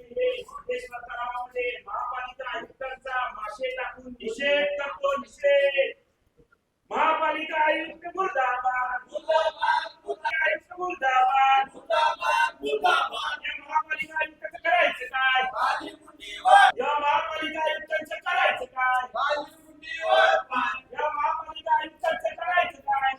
तलावामध्ये महापालिका आयुक्तांचा मासे टाकून निषेध करतो, निषेध। महापालिका आयुक्त मुर्दाबाद, मुर्दाबाद, आयुक्त मुर्दाबाद, मुर्दाबाद, मुर्दाबाद। या महापालिका आयुक्तांचं करायचं काय? या महापालिका आयुक्तांचं करायचं काय? या महापालिका आयुक्तांचं करायचं काय?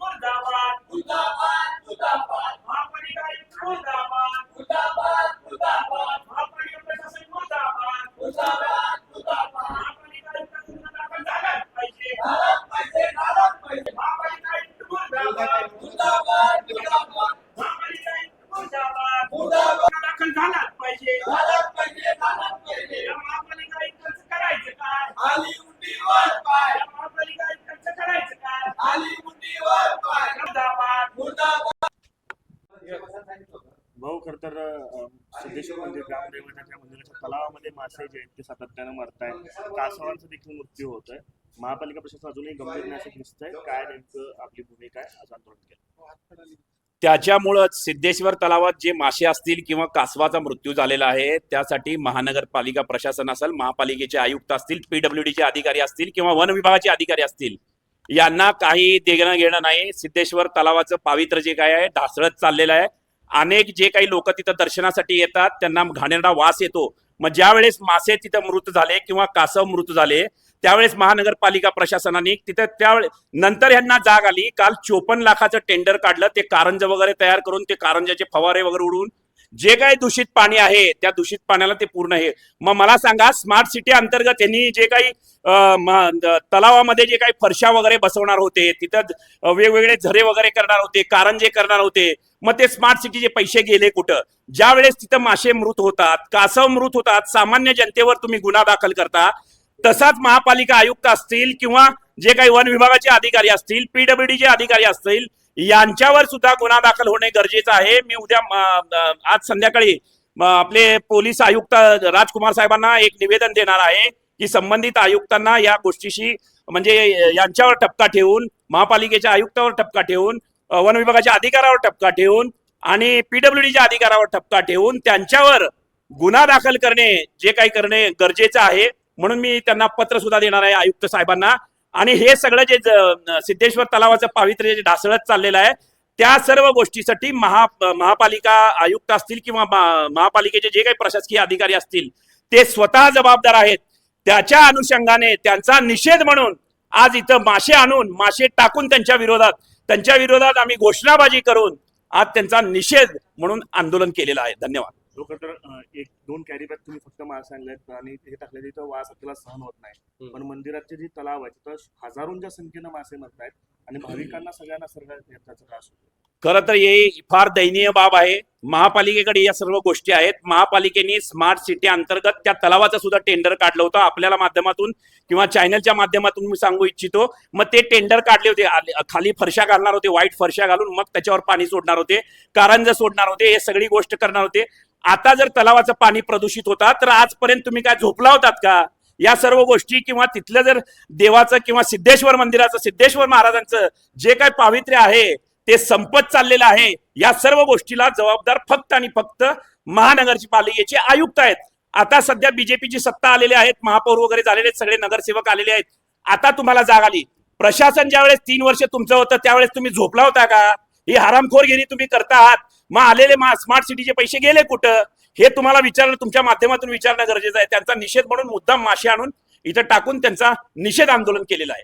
मुर्दाबाद, मुर्दाबाद, मुर्दाबाद। महापालिका आयुक्त मुर्दाबाद, मुर्दाबाद, मुर्दाबाद। महापालिका प्रशासन मुर्दाबाद, मुर्दाबाद, मुर्दाबाद। महापालिका आयुक्तांना दाखल झालाच पाहिजे, झालाच पाहिजे, झालाच पाहिजे। महापालिका आयुक्त मुर्दाबाद, मुर्दाबाद, मुर्दाबाद। महापालिका आयुक्त मुर्दाबाद, मुर्दाबाद। दाखल झालाच पाहिजे, झालाच पाहिजे, झालाच पाहिजे। या महापालिका आयुक्तांचं करायचं काय? आली मुंडीवर पाय। या महापालिका आयुक्तांचं करायचं काय? आली मुंडीवर पाय। मुर्दाबाद, मुर्दाबाद। भाऊ खर तर सिद्धेश्वर मंदिर ग्रामदेवताच्या मंदिराच्या तलावामध्ये मासे जे आहेत ते सातत्यानं मरतायत, कासवांचा देखील मृत्यू होतोय। महापालिका प्रशासन अजूनही गंभीर नाही दिसतंय, काय नेमकं आपली भूमिका आहे आज आंदोलन केलं? त्याच्यामुळं सिद्धेश्वर तलावात जे मासे असतील किंवा कासवाचा मृत्यू झालेला आहे त्यासाठी महानगरपालिका प्रशासन असेल, महापालिकेचे आयुक्त असतील, पीडब्ल्यूडीचे अधिकारी असतील किंवा वन विभागाचे अधिकारी असतील, यांना काही देणं घेणं नाही। सिद्धेश्वर तलावाचं पावित्र्य जे काय आहे ढासळत चाललेलं आहे। अनेक जे काही लोक तिथं दर्शनासाठी येतात त्यांना घाणेरडा वास येतो। मग ज्या वेळेस मासे तिथं मृत झाले किंवा कासव मृत झाले त्यावेळेस महानगरपालिका प्रशासनाने तिथं त्यावेळेस नंतर यांना जाग आली। काल 54 लाखाचं टेंडर काढलं, ते कारंज वगैरे तयार करून ते कारंजाचे फवारे वगैरे उडून जे काही दूषित पाणी आहे त्या दूषित पाण्याला ते पूर्ण हे। मग मला सांगा, स्मार्ट सिटी अंतर्गत त्यांनी जे काही तलावामध्ये जे काही फरशा वगैरे बसवणार होते, तिथं वेगवेगळे झरे वगैरे करणार होते, कारंजे करणार होते, मग ते स्मार्ट सिटीचे पैसे गेले कुठं? ज्या वेळेस तिथं मासे मृत होतात, कासव मृत होतात, सामान्य जनतेवर तुम्ही गुन्हा दाखल करता। तसाच महापालिका आयुक्त असतील किंवा जे काही वन विभागाचे अधिकारी असतील, पीडब्ल्यूडीचे अधिकारी असतील, यांच्यावर सुद्धा गुन्हा दाखल होणे गरजेचं आहे। मी उद्या आज संध्याकाळी आपले पोलीस आयुक्त राजकुमार साहेबांना एक निवेदन देणार आहे की संबंधित आयुक्तांना या गोष्टीशी म्हणजे यांच्यावर ठपका ठेवून, महापालिकेच्या आयुक्तावर ठपका ठेवून, वन विभागाच्या अधिकारावर ठपका ठेवून आणि पीडब्ल्यूडीच्या अधिकारावर ठपका ठेवून त्यांच्यावर गुन्हा दाखल करणे जे काही करणे गरजेचं आहे। म्हणून मी त्यांना पत्र सुद्धा देणार आहे आयुक्त साहेबांना। आणि हे सगळं जे सिद्धेश्वर तलावाचं पावित्र्य जे ढासळत चाललेलं आहे त्या सर्व गोष्टीसाठी महापालिका आयुक्त असतील किंवा महापालिकेचे जे काही प्रशासकीय अधिकारी असतील ते स्वतः जबाबदार आहेत। त्याच्या अनुषंगाने त्यांचा निषेध म्हणून आज इथं मासे आणून मासे टाकून त्यांच्या विरोधात आम्ही घोषणाबाजी करून आज त्यांचा निषेध म्हणून आंदोलन केलेलं आहे। धन्यवाद। तर 1-2 कॅरी बॅग तुम्ही फक्त मासे आणलेत आणि हे टाकले तिथं वास आपल्याला सहन होत नाही, पण मंदिराचे जे तलाव आहे तिथं हजारोंच्या संख्येनं मासे मरतायत आणि भाविकांना सगळ्यांना त्याचा त्रास होतो। खरं तर हे फार दयनीय बाब आहे। महापालिकेकडे या सर्व गोष्टी आहेत। महापालिकेने स्मार्ट सिटी अंतर्गत त्या तलावाचं सुद्धा टेंडर काढलं होतं। आपल्याला माध्यमातून किंवा चॅनलच्या माध्यमातून मी सांगू इच्छितो, मग ते टेंडर काढले होते, खाली फरशा घालणार होते, व्हाईट फरशा घालून मग त्याच्यावर पाणी सोडणार होते, कारंज सोडणार होते, हे सगळी गोष्ट करणार होते। आता जर तलावाचं पाणी प्रदूषित होता तर आजपर्यंत तुम्ही काय झोपला होतात का? या सर्व गोष्टी किंवा तिथलं जर देवाचं किंवा सिद्धेश्वर मंदिराचं, सिद्धेश्वर महाराजांचं जे काय पावित्र्य आहे ते संपत चाललेलं आहे। या सर्व गोष्टीला जबाबदार फक्त आणि फक्त महानगरपालिकेचे आयुक्त आहेत। आता सध्या बीजेपीची सत्ता आलेली आहेत, महापौर वगैरे झालेले आहेत, सगळे नगरसेवक आलेले आहेत। आता तुम्हाला जाग आली। प्रशासन ज्यावेळेस 3 वर्ष तुमचं होतं त्यावेळेस तुम्ही झोपला होता का? ही हरामखोरगिरी तुम्ही करता आहात। मग आलेले स्मार्ट सिटीचे पैसे गेले कुठं हे तुम्हाला विचारणं, तुमच्या माध्यमातून विचारणं गरजेचं आहे। त्यांचा निषेध म्हणून मुद्दाम मासे आणून इथं टाकून त्यांचा निषेध आंदोलन केलेलं आहे।